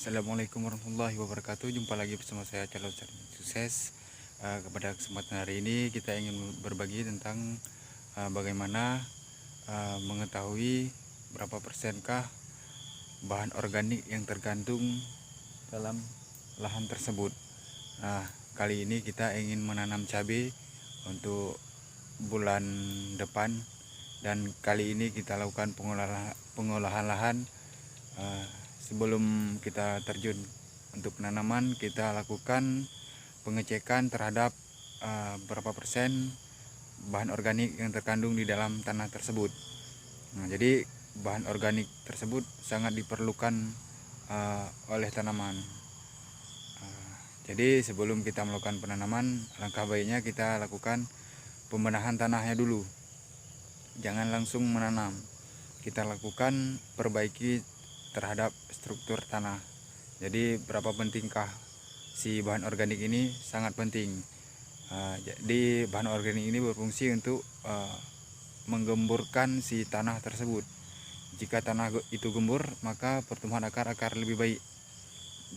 Assalamualaikum warahmatullahi wabarakatuh. Jumpa lagi bersama saya calon sarjana sukses. Kepada kesempatan hari ini kita ingin berbagi tentang bagaimana mengetahui berapa persenkah bahan organik yang terkandung dalam lahan tersebut. Nah, kali ini kita ingin menanam cabai untuk bulan depan, dan kali ini kita lakukan pengolahan lahan. Sebelum kita terjun untuk penanaman, kita lakukan pengecekan terhadap berapa persen bahan organik yang terkandung di dalam tanah tersebut. Nah, jadi bahan organik tersebut sangat diperlukan oleh tanaman. Jadi sebelum kita melakukan penanaman, langkah baiknya kita lakukan pembenahan tanahnya dulu. Jangan langsung menanam. Kita lakukan perbaiki terhadap struktur tanah. Jadi berapa pentingkah si bahan organik ini? Sangat penting. Jadi bahan organik ini berfungsi untuk menggemburkan si tanah tersebut. Jika tanah itu gembur, maka pertumbuhan akar lebih baik.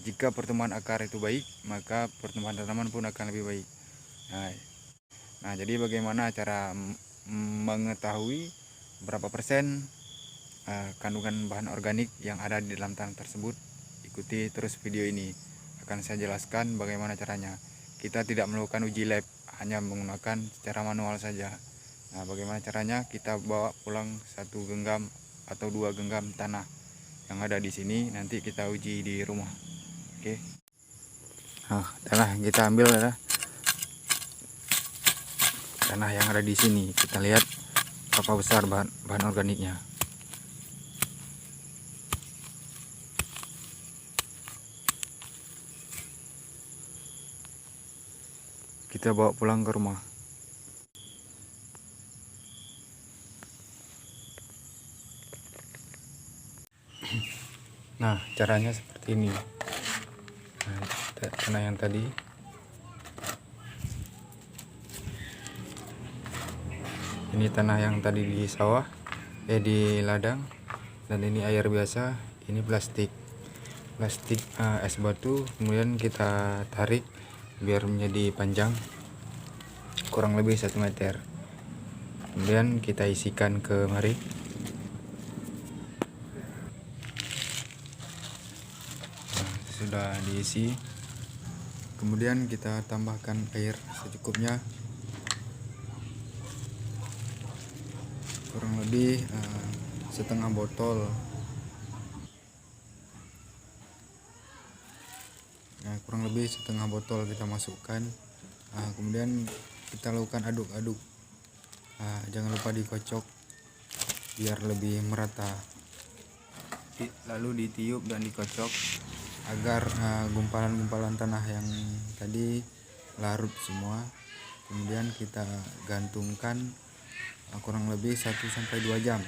Jika pertumbuhan akar itu baik, maka pertumbuhan tanaman pun akan lebih baik. Nah, jadi bagaimana cara mengetahui berapa persen kandungan bahan organik yang ada di dalam tanah tersebut? Ikuti terus video ini, akan saya jelaskan bagaimana caranya. Kita tidak melakukan uji lab, hanya menggunakan secara manual saja. Nah, bagaimana caranya? Kita bawa pulang 1 genggam atau 2 genggam tanah yang ada di sini, nanti kita uji di rumah. Oke. Nah, tanah kita ambil adalah tanah yang ada di sini. Kita lihat berapa besar bahan organiknya. Kita bawa pulang ke rumah. Nah, caranya seperti ini. Nah, tanah yang tadi, ini tanah yang tadi di sawah, di ladang, dan ini air biasa, ini plastik es batu. Kemudian kita tarik biar menjadi panjang, kurang lebih 1 meter. Kemudian kita isikan ke mari. Nah, sudah diisi, kemudian kita tambahkan air secukupnya, kurang lebih setengah botol. Kurang lebih setengah botol kita masukkan. Kemudian kita lakukan aduk-aduk. Jangan lupa dikocok biar lebih merata. Lalu ditiup dan dikocok agar gumpalan-gumpalan tanah yang tadi larut semua. Kemudian kita gantungkan kurang lebih 1-2 jam.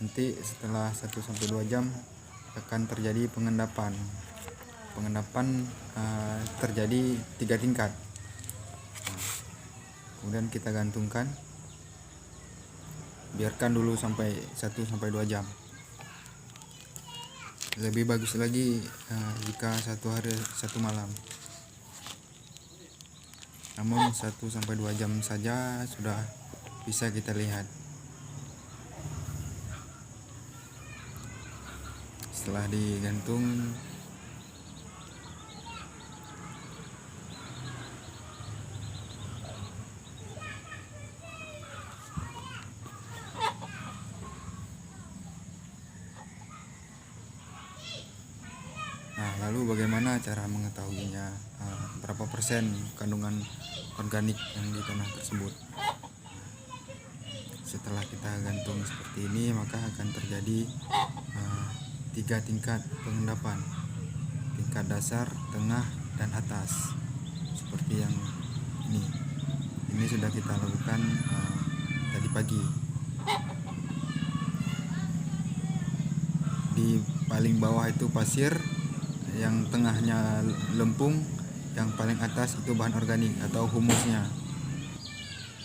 Nanti setelah 1-2 jam akan terjadi pengendapan. Terjadi 3 tingkat. Kemudian kita gantungkan, biarkan dulu sampai 1-2 jam. Lebih bagus lagi jika 1 hari 1 malam. Namun 1-2 jam saja sudah bisa kita lihat. Setelah digantung, lalu bagaimana cara mengetahuinya berapa persen kandungan organik yang di tanah tersebut? Setelah kita gantung seperti ini, maka akan terjadi 3 tingkat pengendapan: tingkat dasar, tengah, dan atas. Seperti yang ini sudah kita lakukan tadi pagi. Di paling bawah itu pasir, yang tengahnya lempung, yang paling atas itu bahan organik atau humusnya.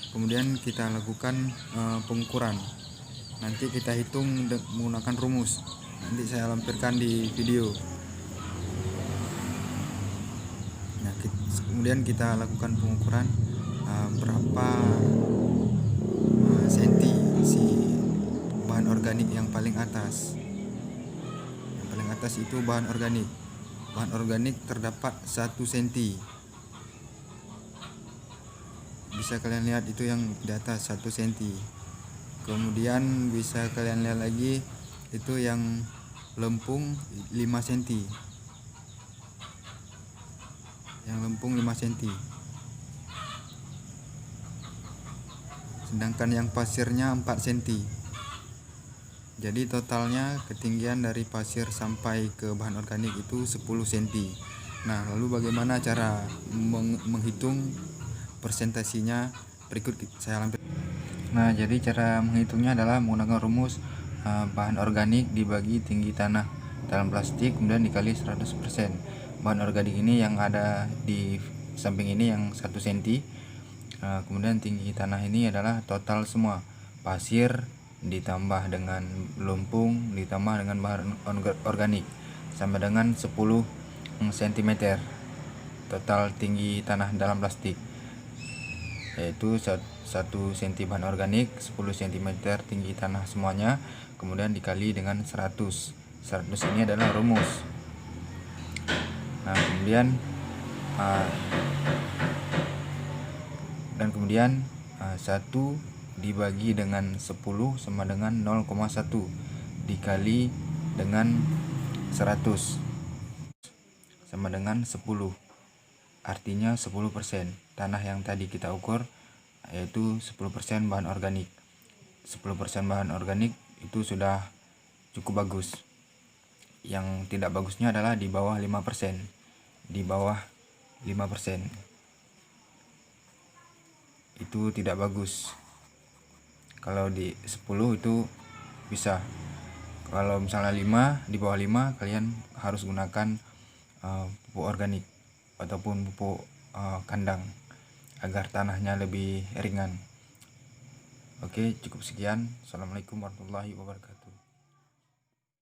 Kemudian kita lakukan pengukuran. Nanti kita hitung menggunakan rumus. Nanti saya lampirkan di video. Nah, kemudian kita lakukan pengukuran berapa senti si bahan organik yang paling atas. Yang paling atas itu bahan organik. Bahan organik terdapat 1 senti. Bisa kalian lihat itu yang di atas 1 senti. Kemudian bisa kalian lihat lagi itu yang lempung 5 senti. Yang lempung 5 senti. Sedangkan yang pasirnya 4 senti. Jadi totalnya ketinggian dari pasir sampai ke bahan organik itu 10 cm. Nah, lalu bagaimana cara menghitung persentasinya? Berikut saya lampirkan. Nah, jadi cara menghitungnya adalah menggunakan rumus bahan organik dibagi tinggi tanah dalam plastik kemudian dikali 100%. Bahan organik ini yang ada di samping ini yang 1 cm. Kemudian tinggi tanah ini adalah total semua pasir ditambah dengan lumpung ditambah dengan bahan organik sama dengan 10 cm total tinggi tanah dalam plastik, yaitu 1 cm bahan organik, 10 cm tinggi tanah semuanya, kemudian dikali dengan 100 ini adalah rumus. Nah, kemudian 1 dibagi dengan 10 sama dengan 0,1 dikali dengan 100 sama dengan 10, artinya 10%. Tanah yang tadi kita ukur yaitu 10% bahan organik. 10% bahan organik itu sudah cukup bagus. Yang tidak bagusnya adalah di bawah 5%. Di bawah 5% itu tidak bagus. Kalau di 10 itu bisa. Kalau misalnya 5, di bawah 5 kalian harus gunakan pupuk organik ataupun pupuk kandang agar tanahnya lebih ringan. Oke, cukup sekian. Assalamualaikum warahmatullahi wabarakatuh.